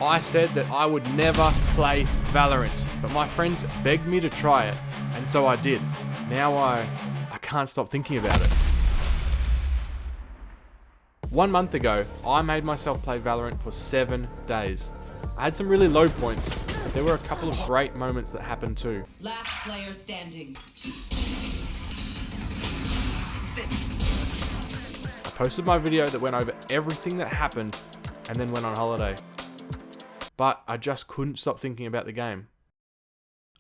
I said that I would never play Valorant, but my friends begged me to try it, and so I did. Now I can't stop thinking about it. 1 month ago, I made myself play Valorant for 7 days. I had some really low points, but there were a couple of great moments that happened too. Last player standing. I posted my video that went over everything that happened and then went on holiday. But I just couldn't stop thinking about the game.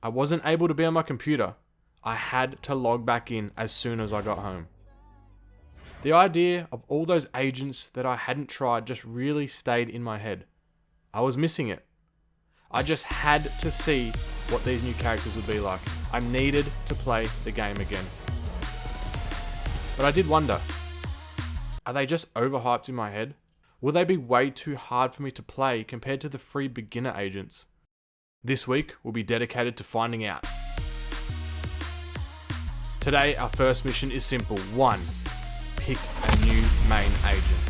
I wasn't able to be on my computer. I had to log back in as soon as I got home. The idea of all those agents that I hadn't tried just really stayed in my head. I was missing it. I just had to see what these new characters would be like. I needed to play the game again. But I did wonder, are they just overhyped in my head? Will they be way too hard for me to play compared to the free beginner agents? This week will be dedicated to finding out. Today, our first mission is simple. 1. Pick a new main agent.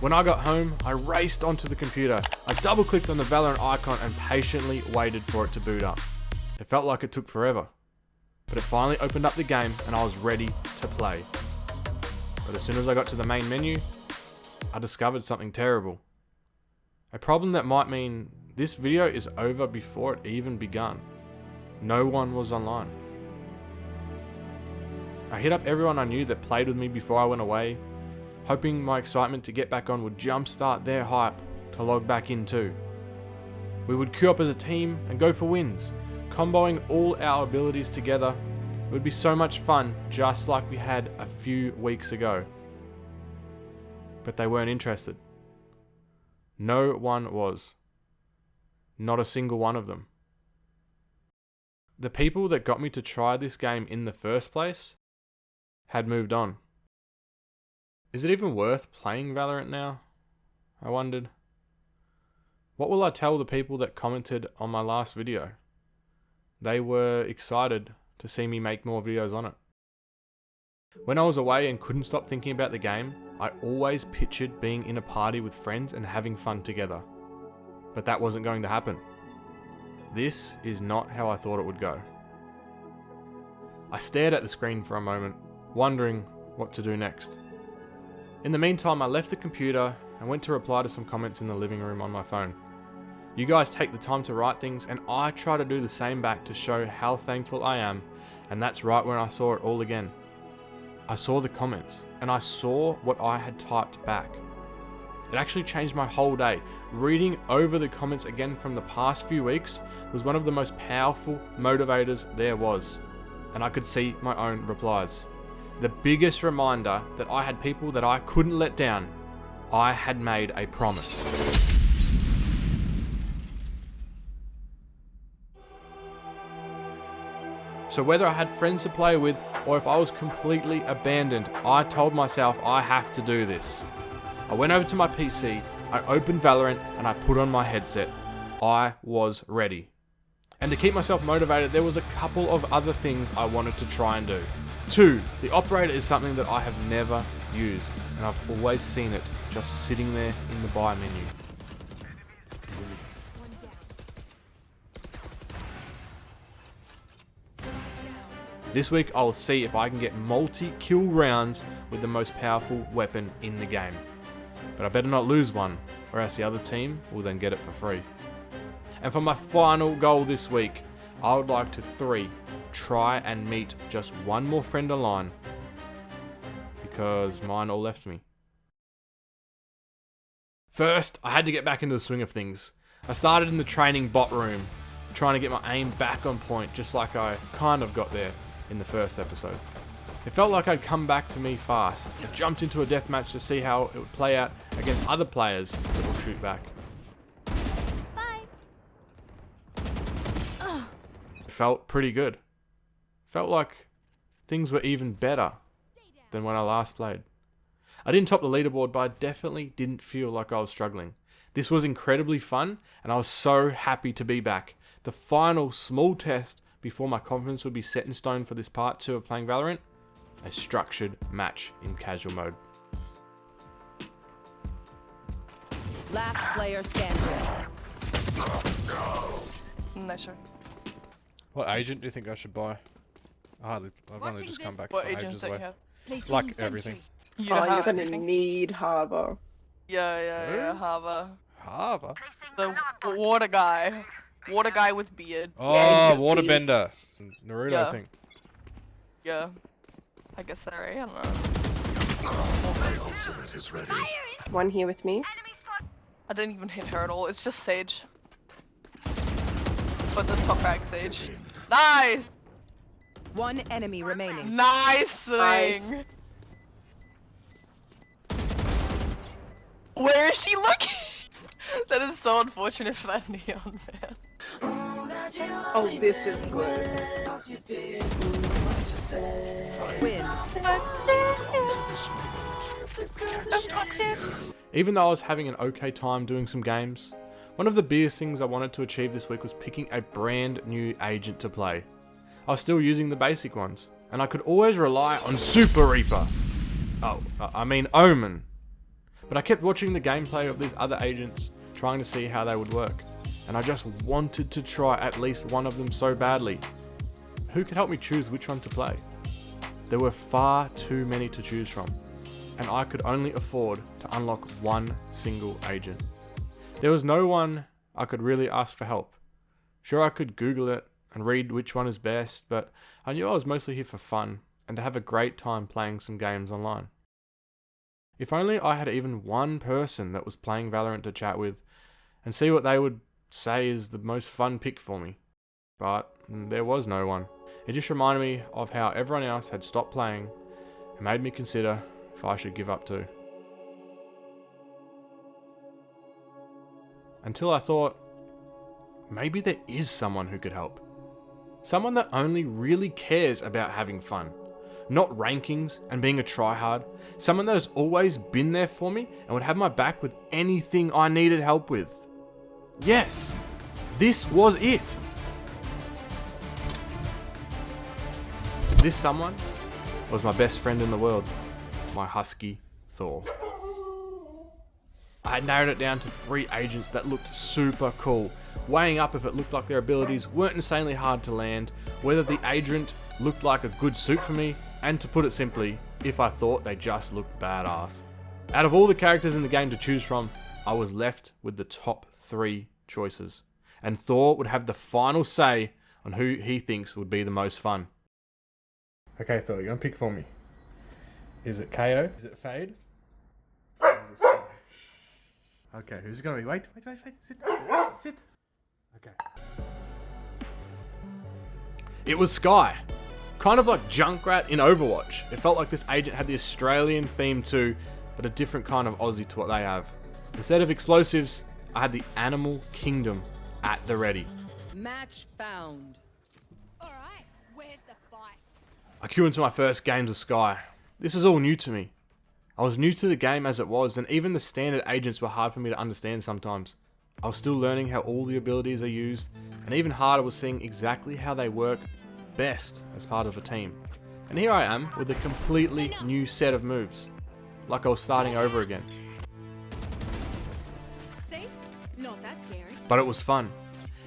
When I got home, I raced onto the computer. I double-clicked on the Valorant icon and patiently waited for it to boot up. It felt like it took forever, but it finally opened up the game and I was ready to play. But as soon as I got to the main menu, I discovered something terrible. A problem that might mean this video is over before it even begun. No one was online. I hit up everyone I knew that played with me before I went away, hoping my excitement to get back on would jumpstart their hype to log back in too. We would queue up as a team and go for wins, comboing all our abilities together. It would be so much fun, just like we had a few weeks ago. But they weren't interested. No one was. Not a single one of them. The people that got me to try this game in the first place had moved on. Is it even worth playing Valorant now? I wondered. What will I tell the people that commented on my last video? They were excited to see me make more videos on it. When I was away and couldn't stop thinking about the game, I always pictured being in a party with friends and having fun together. But that wasn't going to happen. This is not how I thought it would go. I stared at the screen for a moment, wondering what to do next. In the meantime, I left the computer and went to reply to some comments in the living room on my phone. You guys take the time to write things, and I try to do the same back to show how thankful I am, and that's right when I saw it all again. I saw the comments, and I saw what I had typed back. It actually changed my whole day. Reading over the comments again from the past few weeks was one of the most powerful motivators there was, and I could see my own replies. The biggest reminder that I had people that I couldn't let down. I had made a promise. So whether I had friends to play with or if I was completely abandoned, I told myself I have to do this. I went over to my PC, I opened Valorant, and I put on my headset. I was ready. And to keep myself motivated, there was a couple of other things I wanted to try and do. 2, the operator is something that I have never used, and I've always seen it just sitting there in the buy menu. This week I'll see if I can get multi-kill rounds with the most powerful weapon in the game. But I better not lose one, or else the other team will then get it for free. And for my final goal this week, I would like to 3, try and meet just one more friend online, because mine all left me. First, I had to get back into the swing of things. I started in the training bot room, trying to get my aim back on point, just like I kind of got there in the first episode. It felt like I'd come back to me fast. I jumped into a deathmatch to see how it would play out against other players that will shoot back. Bye. It felt pretty good. Felt like things were even better than when I last played. I didn't top the leaderboard, but I definitely didn't feel like I was struggling. This was incredibly fun, and I was so happy to be back. The final small test before my confidence would be set in stone for this part 2 of playing Valorant, a structured match in casual mode. Last player standing. No, sure. What agent do you think I should buy? I've only just come back What from agents ages do you away. have? Like everything. You Oh, don't you're have gonna anything? need Harbor. Yeah, Hava. Harbor? The water guy. Water guy with beard. Oh, Yeah, Waterbender. Naruto, Yeah. I think. Yeah. I guess they're right, I don't know. Ultimate is ready. One here with me. I didn't even hit her at all, it's just Sage. But the top frag Sage. Nice! One enemy remaining. Nice swing! Nice. Where is she looking? That is so unfortunate for that neon man. Oh, this is good. Win. Even though I was having an okay time doing some games, one of the biggest things I wanted to achieve this week was picking a brand new agent to play. I was still using the basic ones, and I could always rely on Super Reaper. I mean Omen. But I kept watching the gameplay of these other agents, trying to see how they would work, and I just wanted to try at least one of them so badly. Who could help me choose which one to play? There were far too many to choose from, and I could only afford to unlock one single agent. There was no one I could really ask for help. Sure, I could Google it and read which one is best, but I knew I was mostly here for fun and to have a great time playing some games online. If only I had even one person that was playing Valorant to chat with and see what they would say is the most fun pick for me. But there was no one. It just reminded me of how everyone else had stopped playing and made me consider if I should give up too. Until I thought, maybe there is someone who could help. Someone that only really cares about having fun. Not rankings and being a tryhard. Someone that has always been there for me and would have my back with anything I needed help with. Yes, this was it. This someone was my best friend in the world, my husky Thor. I had narrowed it down to 3 agents that looked super cool, weighing up if it looked like their abilities weren't insanely hard to land, whether the agent looked like a good suit for me, and to put it simply, if I thought they just looked badass. Out of all the characters in the game to choose from, I was left with the top 3 choices, and Thor would have the final say on who he thinks would be the most fun. Okay, Thor, you're gonna pick for me. Is it KO? Is it Fade? Or is it Sky? Okay, who's it gonna be? Wait. Sit. Okay. It was Sky. Kind of like Junkrat in Overwatch. It felt like this agent had the Australian theme too, but a different kind of Aussie to what they have. Instead of explosives, I had the Animal Kingdom at the ready. Match found. Alright, where's the fight? I queue into my first games of Sky. This is all new to me. I was new to the game as it was, and even the standard agents were hard for me to understand sometimes. I was still learning how all the abilities are used, and even harder was seeing exactly how they work best as part of a team. And here I am with a completely new set of moves, like I was starting over again. See? Not that scary. But it was fun.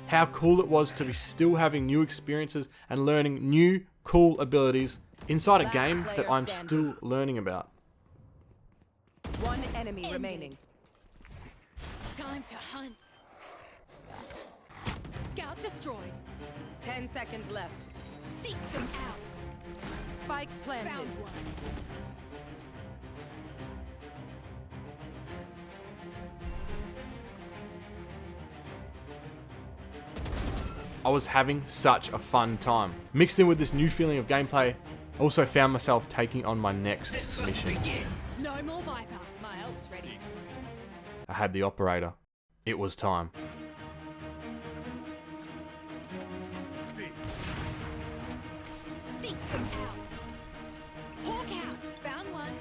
How cool it was to be still having new experiences and learning new cool abilities inside a game that I'm still learning about. One enemy remaining. Time to hunt. Scout destroyed. 10 seconds left. Seek them out. Spike planted. Found one. I was having such a fun time. Mixed in with this new feeling of gameplay, I also found myself taking on my next mission. No more Viper. My ult's ready. I had the operator. It was time. Seek them out. Hawk out. Found one.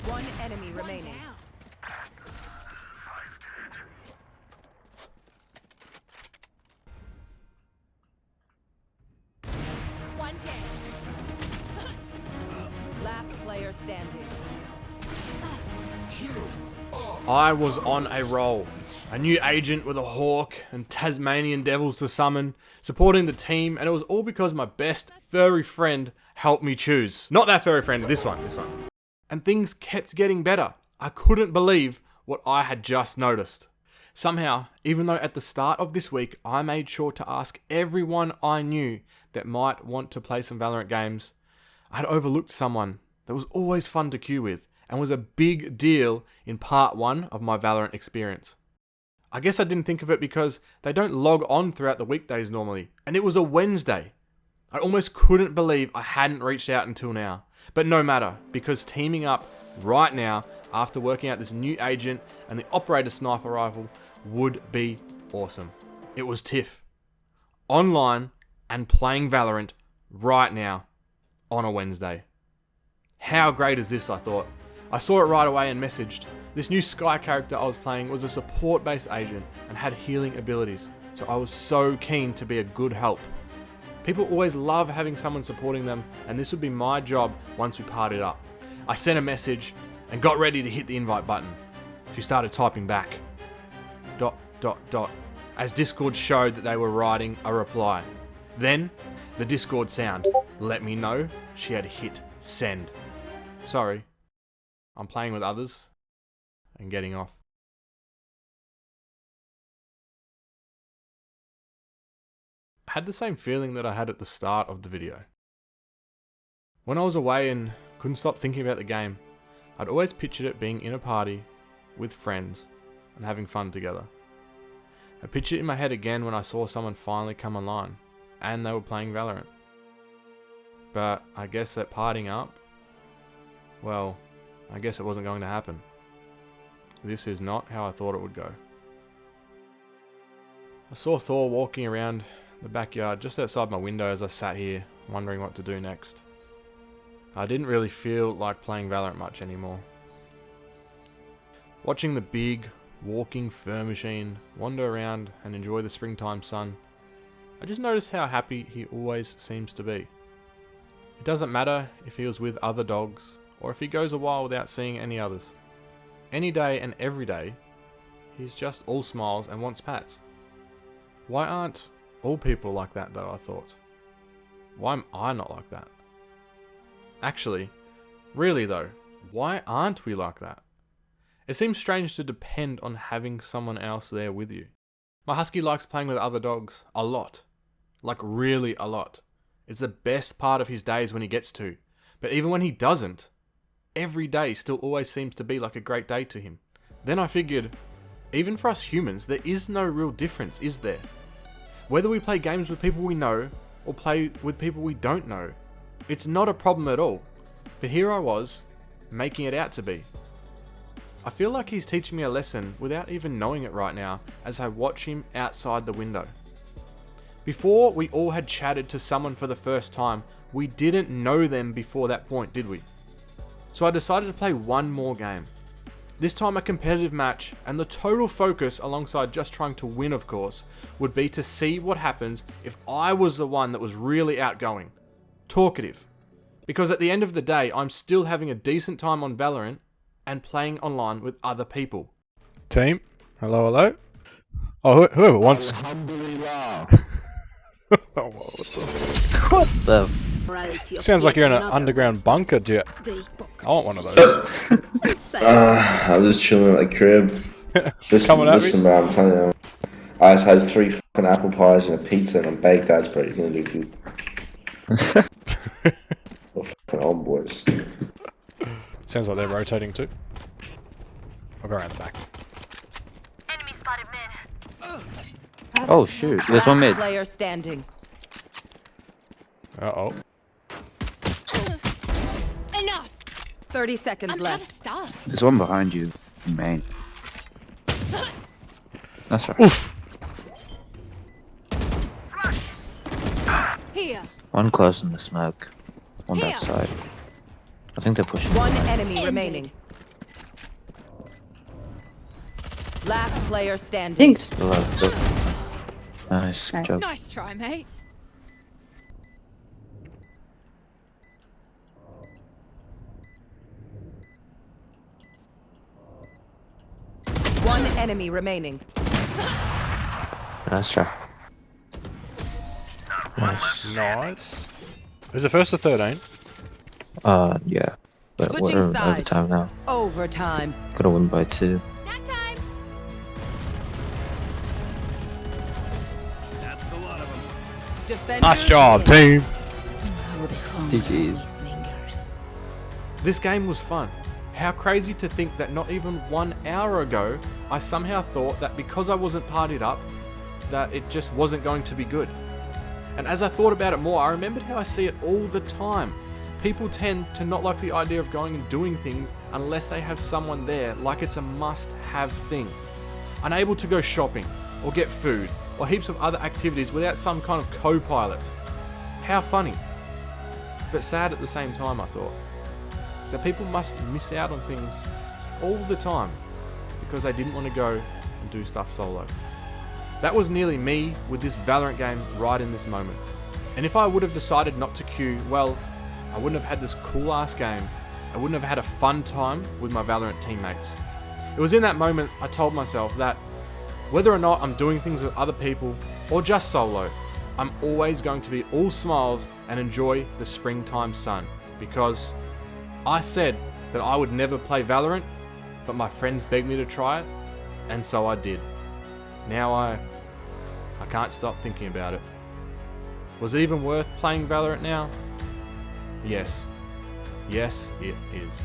One enemy One remaining. down. One down. Last player standing. I was on a roll. A new agent with a hawk and Tasmanian devils to summon, supporting the team, and it was all because my best furry friend helped me choose. Not that furry friend, this one. And things kept getting better. I couldn't believe what I had just noticed. Somehow, even though at the start of this week I made sure to ask everyone I knew that might want to play some Valorant games, I had overlooked someone that was always fun to queue with and was a big deal in part 1 of my Valorant experience. I guess I didn't think of it because they don't log on throughout the weekdays normally, and it was a Wednesday. I almost couldn't believe I hadn't reached out until now. But no matter, because teaming up right now after working out this new agent and the operator sniper rifle would be awesome. It was Tiff. Online and playing Valorant right now on a Wednesday. How great is this, I thought. I saw it right away and messaged. This new Sky character I was playing was a support-based agent and had healing abilities, so I was so keen to be a good help. People always love having someone supporting them, and this would be my job once we partied up. I sent a message and got ready to hit the invite button. She started typing back. ... as Discord showed that they were writing a reply. Then, the Discord sound let me know she had hit send. Sorry, I'm playing with others and getting off. I had the same feeling that I had at the start of the video. When I was away and couldn't stop thinking about the game, I'd always pictured it being in a party with friends and having fun together. I pictured it in my head again when I saw someone finally come online and they were playing Valorant. But I guess that partying up, well, I guess it wasn't going to happen. This is not how I thought it would go. I saw Thor walking around the backyard just outside my window as I sat here wondering what to do next. I didn't really feel like playing Valorant much anymore. Watching the big, walking fur machine wander around and enjoy the springtime sun, I just noticed how happy he always seems to be. It doesn't matter if he was with other dogs or if he goes a while without seeing any others. Any day and every day, he's just all smiles and wants pats. Why aren't all people like that though, I thought. Why am I not like that? Actually, really though, why aren't we like that? It seems strange to depend on having someone else there with you. My husky likes playing with other dogs a lot. Like really a lot. It's the best part of his days when he gets to. But even when he doesn't, every day still always seems to be like a great day to him. Then I figured, even for us humans, there is no real difference, is there? Whether we play games with people we know or play with people we don't know, it's not a problem at all. But here I was, making it out to be. I feel like he's teaching me a lesson without even knowing it right now as I watch him outside the window. Before we all had chatted to someone for the first time, we didn't know them before that point, did we? So I decided to play one more game. This time a competitive match, and the total focus, alongside just trying to win of course, would be to see what happens if I was the one that was really outgoing, talkative. Because at the end of the day, I'm still having a decent time on Valorant and playing online with other people. Team, hello. Oh, whoever wants. Oh, what the? Sounds like you're in an underground bunker, dude. I want one of those. I'm just chilling at the crib. Listen, bro, I'm telling you. I just had 3 fucking apple pies and a pizza and a baked ads, bro. You're gonna do good. We're fucking old boys. Sounds like they're rotating too. I'll go around the back. Enemy spotted mid. Oh shoot, there's one mid. Player standing. Uh-oh. Enough! 30 seconds I'm out of left. stuff. There's one behind you, main. That's right. Oof! Here. One close in the smoke. One Here. backside. I think they're pushing. One enemy remaining. Last player standing. Dinked. Below. Nice, good job. Nice try, mate. enemy remaining. Nice try. Nice. Nice. Is it first or 13? Yeah. But Switching we're in sides. overtime now. Overtime. Gotta win by 2. Snack time. Defenders Nice job, win. team. GG's. This game was fun. How crazy to think that not even 1 hour ago, I somehow thought that because I wasn't partied up, that it just wasn't going to be good. And as I thought about it more, I remembered how I see it all the time. People tend to not like the idea of going and doing things unless they have someone there, like it's a must-have thing. Unable to go shopping, or get food, or heaps of other activities without some kind of co-pilot. How funny. But sad at the same time, I thought. That people must miss out on things all the time because they didn't want to go and do stuff solo. That was nearly me with this Valorant game right in this moment. And if I would have decided not to queue, well, I wouldn't have had this cool ass game. I wouldn't have had a fun time with my Valorant teammates. It was in that moment I told myself that whether or not I'm doing things with other people or just solo, I'm always going to be all smiles and enjoy the springtime sun, because I said that I would never play Valorant, but my friends begged me to try it, and so I did. Now I can't stop thinking about it. Was it even worth playing Valorant now? Yes. Yes, it is.